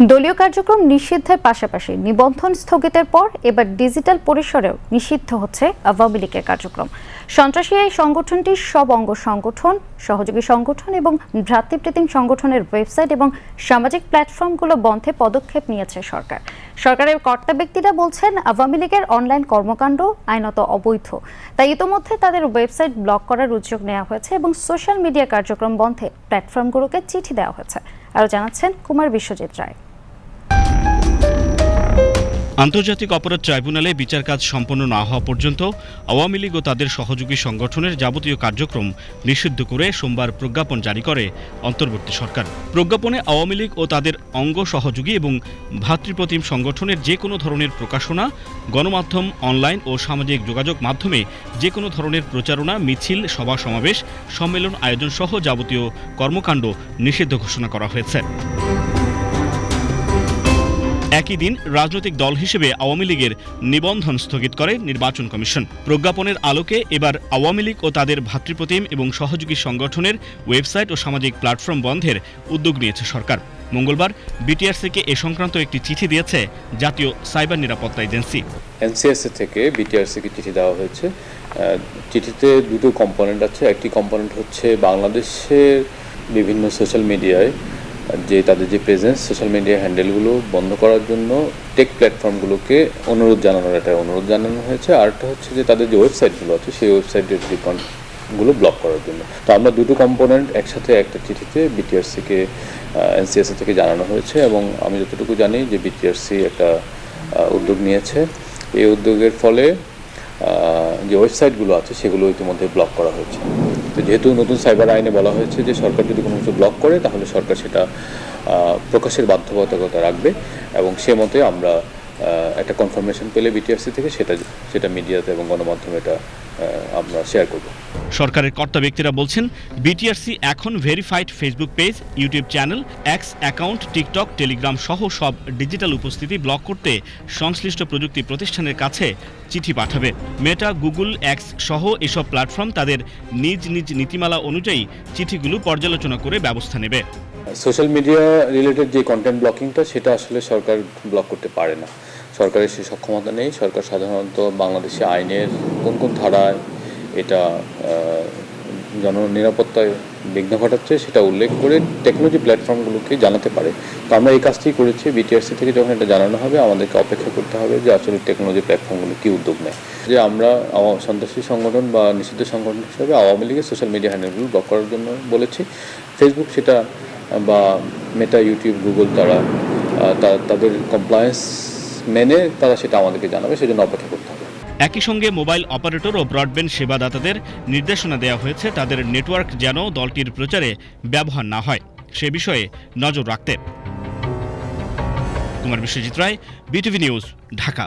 দলীয় কার্যক্রম নিষিদ্ধের পাশাপাশি নিবন্ধন স্থগিতের পর এবার ডিজিটাল পরিসরেও নিষিদ্ধ হচ্ছে আওয়ামী লীগের কার্যক্রম। সন্ত্রাসী এই সংগঠনটির সব অঙ্গ সংগঠন, সহযোগী সংগঠন এবং ভ্রাতৃপ্রতিম সংগঠনের ওয়েবসাইট এবং সামাজিক প্ল্যাটফর্মগুলো বন্ধে পদক্ষেপ নিয়েছে সরকার। সরকারের কর্তা ব্যক্তিরা বলছেন, আওয়ামী লীগের অনলাইন কর্মকাণ্ড আইনত অবৈধ, তাই ইতোমধ্যে তাদের ওয়েবসাইট ব্লক করার উদ্যোগ নেওয়া হয়েছে এবং সোশ্যাল মিডিয়া কার্যক্রম বন্ধে প্ল্যাটফর্মগুলোকে চিঠি দেওয়া হয়েছে। আরও জানাচ্ছেন কুমার বিশ্বজিৎ রায়। আন্তর্জাতিক অপরাধ ট্রাইব্যুনালে বিচার কাজ সম্পন্ন না হওয়া পর্যন্ত আওয়ামী লীগ ও তাদের সহযোগী সংগঠনের যাবতীয় কার্যক্রম নিষিদ্ধ করে সোমবার প্রজ্ঞাপন জারি করে অন্তর্বর্তী সরকার। প্রজ্ঞাপনে আওয়ামী লীগ ও তাদের অঙ্গ সহযোগী এবং ভ্রাতৃপ্রতিম সংগঠনের যে কোনো ধরনের প্রকাশনা, গণমাধ্যম, অনলাইন ও সামাজিক যোগাযোগ মাধ্যমে যে কোনো ধরনের প্রচারণা, মিছিল, সভা সমাবেশ, সম্মেলন আয়োজন সহ যাবতীয় কর্মকাণ্ড নিষিদ্ধ ঘোষণা করা হয়েছে। একই দিন রাজনৈতিক দল হিসেবে আওয়ামী লীগের নিবন্ধন স্থগিত করে নির্বাচন কমিশন। প্রজ্ঞাপনের আলোকে এবার আওয়ামী লীগ ও তাদের ভ্রাতৃপ্রতিম এবং সহযোগী সংগঠনের ওয়েবসাইট ও সামাজিক প্ল্যাটফর্ম বন্ধের উদ্যোগ নিয়েছে সরকার। মঙ্গলবার বিটিআরসিকে এ সংক্রান্ত একটি চিঠি দিয়েছে জাতীয় সাইবার নিরাপত্তা এজেন্সি। এনসিএসএ থেকে বিটিআরসিকে চিঠি দেওয়া হয়েছে। চিঠিতে দুটো কম্পোনেন্ট আছে। একটি কম্পোনেন্ট হচ্ছে বাংলাদেশের বিভিন্ন সোশ্যাল মিডিয়ায় যে তাদের যে প্রেজেন্স, সোশ্যাল মিডিয়া হ্যান্ডেলগুলো বন্ধ করার জন্য টেক প্ল্যাটফর্মগুলোকে অনুরোধ জানানো হয়েছে। আরেকটা হচ্ছে যে তাদের যে ওয়েবসাইটগুলো আছে সেই ওয়েবসাইটের রিকনগুলো ব্লক করার জন্য। তো আমরা দুটো কম্পোনেন্ট একসাথে একটা চিঠিতে বিটিআরসিকে এনসিএসএ থেকে জানানো হয়েছে এবং আমি যতটুকু জানি যে বিটিআরসি একটা উদ্যোগ নিয়েছে। এই উদ্যোগের ফলে যে ওয়েবসাইটগুলো আছে সেগুলো ইতিমধ্যে ব্লক করা হয়েছে। তো যেহেতু নতুন সাইবার আইনে বলা হয়েছে যে সরকার যদি কোনো কিছু ব্লক করে তাহলে সরকার সেটা প্রকাশের বাধ্যবাধকতা রাখবে এবং সে মতে আমরা একটা কনফার্মেশন পেলে বিটিআরসি থেকে সেটা মিডিয়াতে এবং গণমাধ্যমে এটা আমরা শেয়ার করব। সরকারের কর্তা ব্যক্তিরা বলছেন, বিটিআরসি এখন verified Facebook page, YouTube channel, x account, TikTok, Telegram সহ সব ডিজিটাল উপস্থিতি ব্লক করতে সংশ্লিষ্ট প্রযুক্তি প্রতিষ্ঠানের কাছে চিঠি পাঠাবে। মেটা, গুগল, এক্স সহ এসব প্ল্যাটফর্ম তাদের নিজ নিজ নীতিমালা অনুযায়ী চিঠিগুলো পর্যালোচনা করে ব্যবস্থা নেবে। সোশ্যাল মিডিয়া রিলেটেড যে কন্টেন্ট ব্লকিংটা সেটা আসলে সরকার ব্লক করতে পারে না। সরকারের সে সক্ষমতা নেই। সরকার সাধারণত বাংলাদেশি আইনের কোন ধারায় এটা জননিরাপত্তায় বিঘ্ন ঘটাচ্ছে সেটা উল্লেখ করে টেকনোলজি প্ল্যাটফর্মগুলোকে জানাতে পারে। তো আমরা এই কাজটি করেছি। বিটিআরসি থেকে যখন এটা জানানো হবে আমাদেরকে অপেক্ষা করতে হবে যে আসলে টেকনোলজি প্ল্যাটফর্মগুলো কী উদ্যোগ নেয়। যে আমরা সন্ত্রাসী সংগঠন বা নিষিদ্ধ সংগঠন হিসেবে আওয়ামী লীগের সোশ্যাল মিডিয়া হ্যান্ডেলগুলো ব্লক করার জন্য বলেছি। ফেসবুক সেটা বা মেটা, ইউটিউব, গুগল তারা তাদের কমপ্লায়েন্স মেনে তারা সেটা আমাদেরকে জানাবে, সেজন্য অপেক্ষা করতে হবে। একই সঙ্গে মোবাইল অপারেটর ও ব্রডব্যান্ড সেবাদাতাদের নির্দেশনা দেওয়া হয়েছে তাদের নেটওয়ার্ক যেন দলটির প্রচারে ব্যবহার না হয় সে বিষয়ে নজর রাখতে। কুমার বিশ্বজিৎ রায়, বিটিভি নিউজ, ঢাকা।